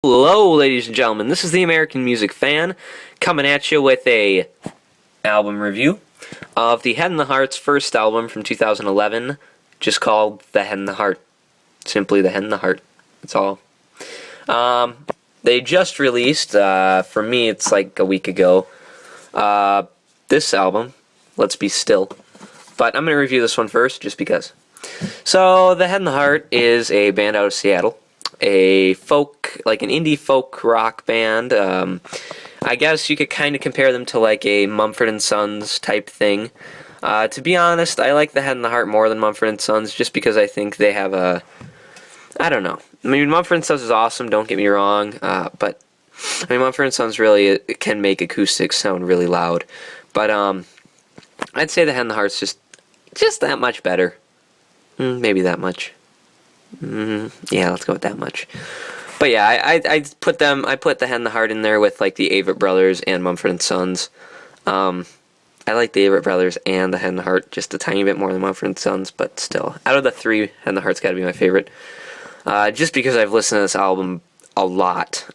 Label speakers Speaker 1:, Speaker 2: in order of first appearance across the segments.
Speaker 1: Hello, ladies and gentlemen. This is the American Music Fan coming at you with a album review of the Head and the Heart's first album from 2011, just called The Head and the Heart. Simply The Head and the Heart. That's all. They just released, for me, it's like a week ago, this album, Let's Be Still. But I'm going to review this one first, just because. So, The Head and the Heart is a band out of Seattle. A folk, like an indie folk rock band. I guess you could kind of compare them to like a Mumford & Sons type thing. To be honest, I like The Head and the Heart more than Mumford & Sons just because I think they have a... I don't know. I mean, Mumford & Sons is awesome, don't get me wrong, but I mean, Mumford & Sons really can make acoustics sound really loud. But I'd say The Head and the Heart's just that much better. Maybe that much. Yeah, let's go with that much. But yeah, I put the Head and the Heart in there with like the Avett Brothers and Mumford & Sons. I like the Avett Brothers and the Head and the Heart just a tiny bit more than Mumford & Sons, but still, out of the three, Head and the Heart's got to be my favorite. Just because I've listened to this album a lot.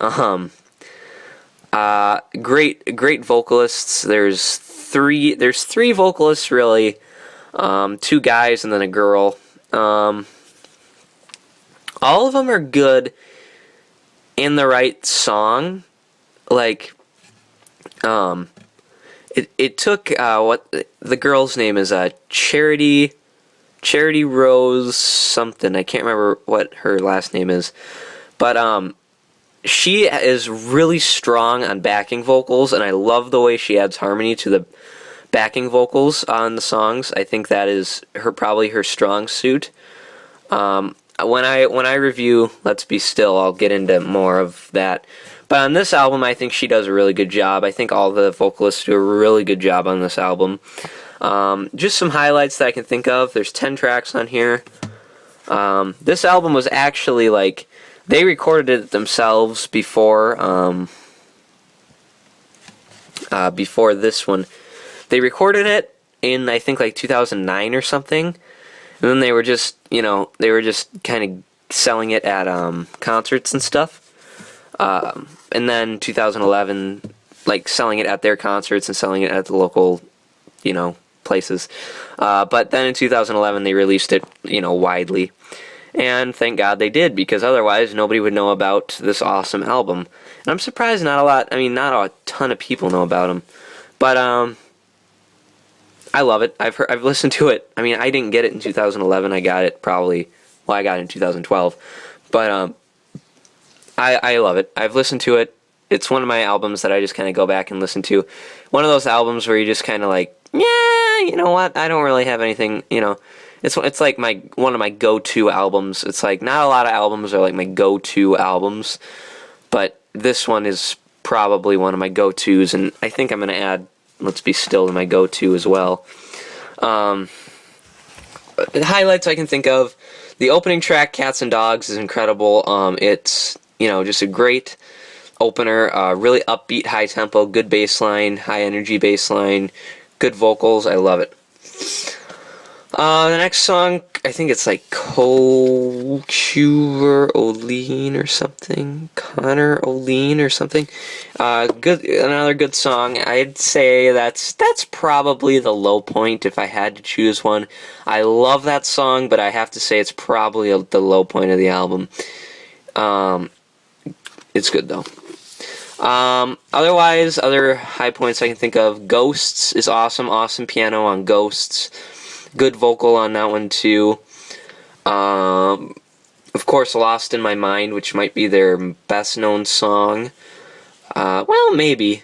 Speaker 1: Great vocalists. There's three vocalists really. Two guys and then a girl. All of them are good in the right song. Like, it took, what, the girl's name is, Charity Rose something. I can't remember what her last name is. But, she is really strong on backing vocals, and I love the way she adds harmony to the backing vocals on the songs. I think that is probably her strong suit. When I review Let's Be Still, I'll get into more of that. But on this album, I think she does a really good job. I think all the vocalists do a really good job on this album. Just some highlights that I can think of. There's 10 tracks on here. This album was actually like, they recorded it themselves before this one. They recorded it in, I think, like 2009 or something. And then they were just kind of selling it at concerts and stuff. And then 2011, like selling it at their concerts and selling it at the local, places. But then in 2011, they released it, widely. And thank God they did, because otherwise nobody would know about this awesome album. And I'm surprised not a ton of people know about them. But, I love it. I've listened to it. I mean, I didn't get it in 2011. I got it in 2012. But I love it. I've listened to it. It's one of my albums that I just kind of go back and listen to. One of those albums where you just kind of like, yeah, you know what? I don't really have anything, It's like one of my go-to albums. It's like not a lot of albums are like my go-to albums, but this one is probably one of my go-tos, and I think I'm going to add Let's Be Still to my go-to as well. Highlights I can think of. The opening track, Cats and Dogs, is incredible. It's, just a great opener. Really upbeat, high-tempo, good bass line, high-energy bass line, good vocals. I love it. The next song, I think it's like Connor O'Lean or something. Another good song. I'd say that's probably the low point if I had to choose one. I love that song, but I have to say it's probably the low point of the album. It's good though. Otherwise, other high points I can think of. Ghosts is awesome. Awesome piano on Ghosts. Good vocal on that one too. Of course, Lost in My Mind, which might be their best known song. Well, maybe.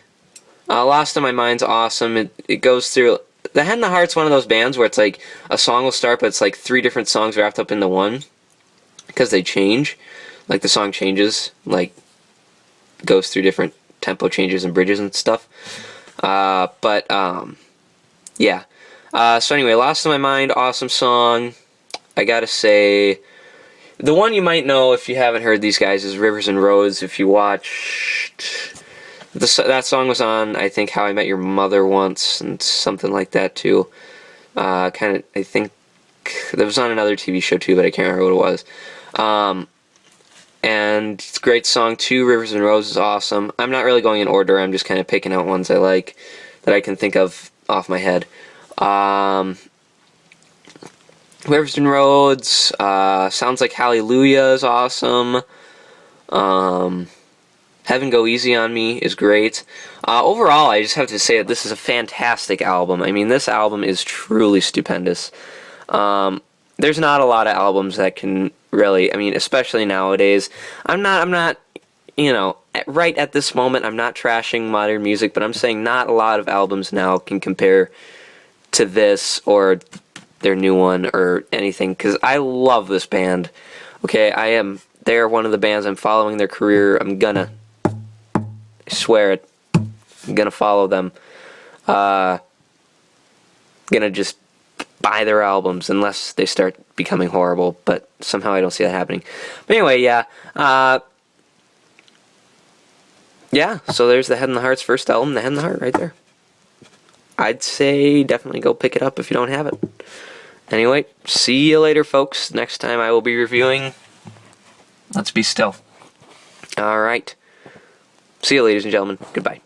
Speaker 1: Lost in My Mind's awesome. It goes through... The Head and the Heart's one of those bands where it's like a song will start, but it's like 3 different songs wrapped up into one. Because they change. Like the song changes, like goes through different tempo changes and bridges and stuff. Yeah. So anyway, Lost in My Mind, awesome song. I gotta say, the one you might know if you haven't heard these guys is Rivers and Roads. If you watched, that song was on, I think, How I Met Your Mother once, and something like that too. I think, that was on another TV show too, but I can't remember what it was. and it's a great song too. Rivers and Roads is awesome. I'm not really going in order. I'm just kind of picking out ones I like that I can think of off my head. Rivers and Roads, Sounds Like Hallelujah is awesome. Heaven Go Easy on Me is great. Overall, I just have to say that this is a fantastic album. I mean, this album is truly stupendous. There's not a lot of albums that can really, I mean, especially nowadays. I'm not, right at this moment, I'm not trashing modern music, but I'm saying not a lot of albums now can compare to this or their new one or anything, because I love this band. Okay, they're one of the bands. I'm following their career. I swear it, I'm gonna follow them. Gonna just buy their albums unless they start becoming horrible, but somehow I don't see that happening. But anyway, yeah. So there's the Head and the Heart's first album, The Head and the Heart, right there. I'd say definitely go pick it up if you don't have it. Anyway, see you later, folks. Next time I will be reviewing Let's Be Still. Alright. See you, ladies and gentlemen. Goodbye.